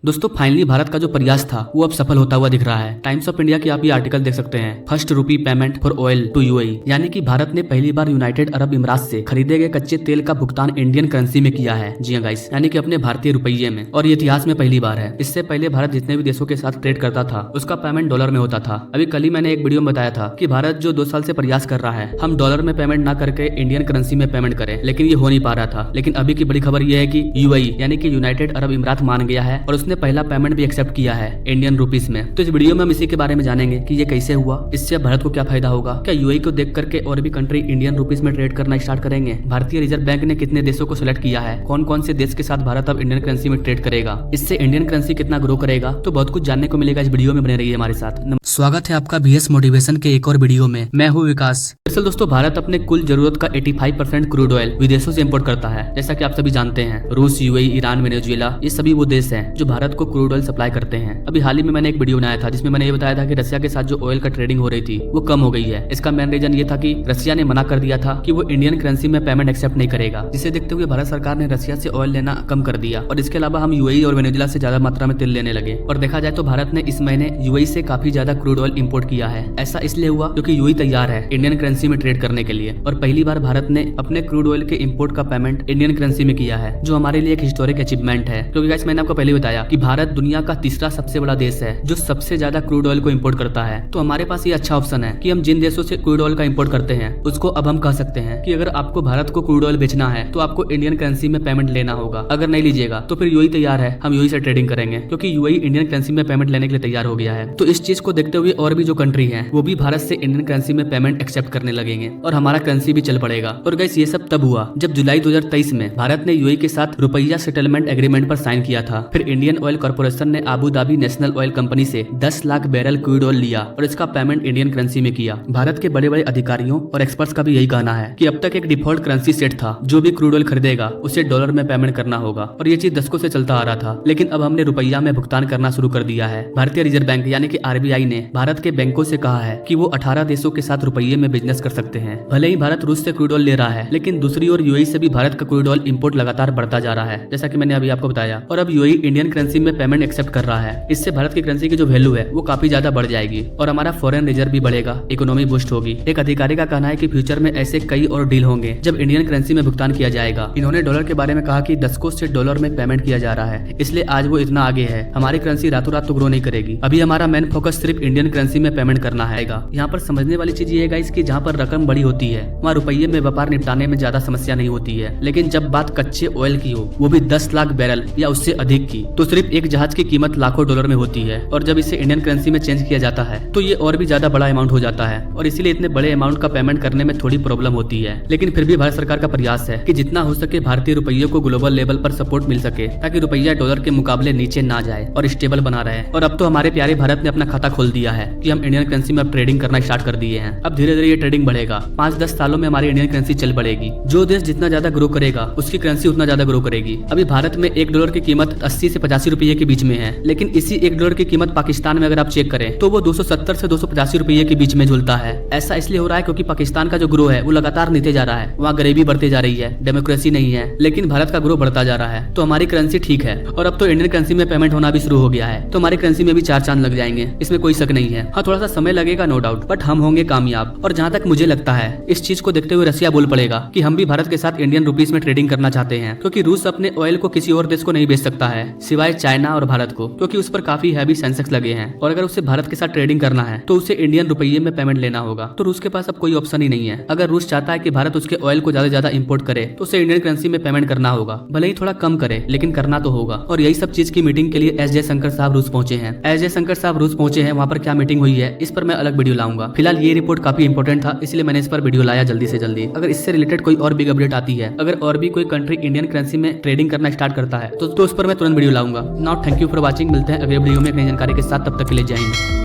दोस्तों फाइनली भारत का जो प्रयास था वो अब सफल होता हुआ दिख रहा है। टाइम्स ऑफ इंडिया की आप ये आर्टिकल देख सकते हैं। First rupee payment for oil to UAE, यानी कि भारत ने पहली बार यूनाइटेड अरब इमरात से खरीदे गए कच्चे तेल का भुगतान इंडियन करेंसी में किया है। जी हाँ गाइस, यानी कि अपने भारतीय रुपये में, और ये इतिहास में पहली बार है। इससे पहले भारत जितने भी देशों के साथ ट्रेड करता था उसका पेमेंट डॉलर में होता था। अभी कल ही मैंने एक वीडियो में बताया था कि भारत जो 2 साल से प्रयास कर रहा है हम डॉलर में पेमेंट ना करके इंडियन करेंसी में पेमेंट करें, लेकिन ये हो नहीं पा रहा था। लेकिन अभी की बड़ी खबर ये है कि यूएई यानी कि यूनाइटेड अरब इमरात मान गया है और उसने पहला पेमेंट भी एक्सेप्ट किया है इंडियन रुपीस में। तो इस वीडियो में हम इसी के बारे में जानेंगे कि ये कैसे हुआ, इससे भारत को क्या फायदा होगा, क्या यूएई को देख करके और भी कंट्री इंडियन रुपीस में ट्रेड करना स्टार्ट करेंगे, भारतीय रिजर्व बैंक ने कितने देशों को सिलेक्ट किया है, कौन कौन से देश के साथ भारत अब इंडियन करेंसी में ट्रेड करेगा, इससे इंडियन करेंसी कितना ग्रो करेगा। तो बहुत कुछ जानने को मिलेगा इस वीडियो में, बने रहिए हमारे साथ। स्वागत है आपका बीएस मोटिवेशन के एक और वीडियो में। मैं हूँ विकास। दरअसल दोस्तों भारत अपने कुल जरूरत का 85% क्रूड ऑयल विदेशों से इंपोर्ट करता है। जैसा कि आप सभी जानते हैं रूस, यूएई, ईरान, वेनेजुएला, ये सभी वो देश हैं जो भारत को क्रूड ऑयल सप्लाई करते हैं। अभी हाल ही में मैंने एक वीडियो बनाया था जिसमें मैंने ये बताया था कि रसिया के साथ जो ऑयल का ट्रेडिंग हो रही थी वो कम हो गई है। इसका मेन रीजन ये था कि रसिया ने मना कर दिया था कि वो इंडियन करेंसी में पेमेंट एक्सेप्ट नहीं करेगा, जिसे देखते हुए भारत सरकार ने रसिया से ऑयल लेना कम कर दिया। और इसके अलावा हम यूएई और वेनेजुएला से ज्यादा मात्रा में तेल लेने लगे। और देखा जाए तो भारत ने इस महीने यूएई से काफी ज्यादा क्रूड ऑयल इंपोर्ट किया है। ऐसा इसलिए हुआ क्योंकि यूएई तैयार है इंडियन करेंसी में ट्रेड करने के लिए, और पहली बार भारत ने अपने क्रूड ऑयल के इंपोर्ट का पेमेंट इंडियन करेंसी में किया है, जो हमारे लिए एक हिस्टोरिक अचीवमेंट है। क्योंकि गाइस मैंने आपको पहले बताया कि भारत दुनिया का तीसरा सबसे बड़ा देश है जो सबसे ज्यादा क्रूड ऑयल को इंपोर्ट करता है। तो हमारे पास ये अच्छा ऑप्शन है कि हम जिन देशों से क्रूड ऑयल का इंपोर्ट करते हैं उसको अब हम कह सकते हैं कि अगर आपको भारत को क्रूड ऑयल बेचना है तो आपको इंडियन करेंसी में पेमेंट लेना होगा। अगर नहीं लीजिएगा तो फिर यूएई तैयार है, हम यूएई से ट्रेडिंग करेंगे, क्योंकि यूएई इंडियन करेंसी में पेमेंट लेने के लिए तैयार हो गया है। तो इस चीज को देखते हुए और भी जो कंट्री है वो भी भारत से इंडियन करेंसी में पेमेंट एक्सेप्ट करने लगेंगे और हमारा करेंसी भी चल पड़ेगा। और गाइस ये सब तब हुआ जब जुलाई 2023 में भारत ने यूएई के साथ रुपया सेटलमेंट एग्रीमेंट पर साइन किया था। फिर इंडियन ऑयल कॉर्पोरेशन ने Abu Dhabi national oil company से 10 लाख बैरल क्रूड ऑयल लिया और इसका पेमेंट इंडियन करेंसी में किया। भारत के बड़े बड़े अधिकारियों और एक्सपर्ट्स का भी यही कहना है कि अब तक एक डिफॉल्ट करेंसी सेट था, जो भी क्रूड ऑयल खरीदेगा उसे डॉलर में पेमेंट करना होगा, और ये चीज दशकों से चलता आ रहा था। लेकिन अब हमने रुपया में भुगतान करना शुरू कर दिया है। भारतीय रिजर्व बैंक यानी कि आरबीआई ने भारत के बैंकों से कहा है कि वो 18 देशों के साथ रुपये में बिजनेस कर सकते हैं। भले ही भारत रूस से क्रूड ऑयल ले रहा है, लेकिन दूसरी ओर यूएई से भी भारत का क्रूड ऑयल इंपोर्ट लगातार बढ़ता जा रहा है, जैसा कि मैंने अभी आपको बताया। और अब यूएई इंडियन करेंसी में पेमेंट एक्सेप्ट कर रहा है। इससे भारत की करेंसी की जो वैल्यू है वो काफी ज्यादा बढ़ जाएगी और हमारा फॉरेन रिजर्व भी बढ़ेगा, इकोनॉमी बूस्ट होगी। एक अधिकारी का कहना है कि फ्यूचर में ऐसे कई और डील होंगे जब इंडियन करेंसी में भुगतान किया जाएगा। इन्होंने डॉलर के बारे में कहा कि दशकों से डॉलर में पेमेंट किया जा रहा है, इसलिए आज वो इतना आगे है। हमारी करेंसी रातों रात तो ग्रो नहीं करेगी। अभी हमारा मेन फोकस सिर्फ इंडियन करेंसी में पेमेंट करना है। यहाँ पर समझने वाली चीज ये है गाइस कि जहाँ पर रकम बड़ी होती है वहाँ रुपये में व्यापार निपटाने में ज्यादा समस्या नहीं होती है, लेकिन जब बात कच्चे ऑयल की हो, वो भी 10 लाख बैरल या उससे अधिक की, तो सिर्फ एक जहाज की कीमत लाखों डॉलर में होती है। और जब इसे इंडियन करेंसी में चेंज किया जाता है तो ये और भी ज्यादा बड़ा अमाउंट हो जाता है, और इसीलिए इतने बड़े अमाउंट का पेमेंट करने में थोड़ी प्रॉब्लम होती है। लेकिन फिर भी भारत सरकार का प्रयास है कि जितना हो सके भारतीय रुपये को ग्लोबल लेवल पर सपोर्ट मिल सके, ताकि रुपया डॉलर के मुकाबले नीचे ना जाए और स्टेबल बना रहे। और अब तो हमारे प्यारे भारत ने अपना खाता खोल दिया है कि हम इंडियन करेंसी में अब ट्रेडिंग करना स्टार्ट कर दिए हैं। अब धीरे धीरे ये ट्रेडिंग बढ़ेगा। 5-10 सालों में हमारी इंडियन करेंसी चल पड़ेगी। जो देश जितना ज्यादा ग्रो करेगा उसकी करेंसी उतना ज्यादा ग्रो करेगी। अभी भारत में $1 की कीमत 80 से 85 रुपये के बीच में है, लेकिन इसी $1 की कीमत पाकिस्तान में अगर आप चेक करें तो वो 270 से 285 रुपये के बीच में झूलता है। ऐसा इसलिए हो रहा है क्योंकि पाकिस्तान का जो ग्रो है वो लगातार नीचे जा रहा है, वहाँ गरीबी बढ़ती जा रही है, डेमोक्रेसी नहीं है, लेकिन भारत का ग्रो बढ़ता जा रहा है। तो हमारी करेंसी ठीक है, और अब तो इंडियन करेंसी में पेमेंट होना भी शुरू हो गया है, तो हमारी करेंसी में भी 4 चांद लग जाएंगे, इसमें कोई शक नहीं है। हाँ थोड़ा सा समय लगेगा नो डाउट, बट हम होंगे कामयाब। और जहाँ तक मुझे लगता है इस चीज को देखते हुए रसिया बोल पड़ेगा कि हम भी भारत के साथ इंडियन रुपीस में ट्रेडिंग करना चाहते हैं, क्योंकि रूस अपने ऑयल को किसी और देश को नहीं बेच सकता है सिवाय चाइना और भारत को, क्योंकि उस पर काफी हैवी सेंसेक्स लगे हैं। और अगर उसे भारत के साथ ट्रेडिंग करना है तो उसे इंडियन रुपये में पेमेंट लेना होगा। तो रूस के पास अब कोई ऑप्शन ही नहीं है। अगर रूस चाहता है कि भारत उसके ऑयल को ज्यादा इम्पोर्ट करे तो उसे इंडियन करेंसी में पेमेंट करना होगा, भले ही थोड़ा कम करे लेकिन करना तो होगा। और यही सब चीज की मीटिंग के लिए एस जयशंकर साहब रूस पहुंचे हैं। एस जयशंकर साहब रूस पहुंचे हैं, वहाँ पर क्या मीटिंग हुई है इस पर मैं अलग वीडियो लाऊंगा। फिलहाल ये रिपोर्ट काफी इंपॉर्टेंट था, इसलिए मैंने इस पर वीडियो लाया जल्दी से जल्दी। अगर इससे रिलेटेड कोई और बिग अपडेट आती है, अगर और भी कोई कंट्री इंडियन करेंसी में ट्रेडिंग करना स्टार्ट करता है तो उस पर मैं तुरंत वीडियो लाऊंगा। Now thank you for watching. मिलते हैं अगले वीडियो में एक नई जानकारी के साथ, तब तक के लिए जय हिंद।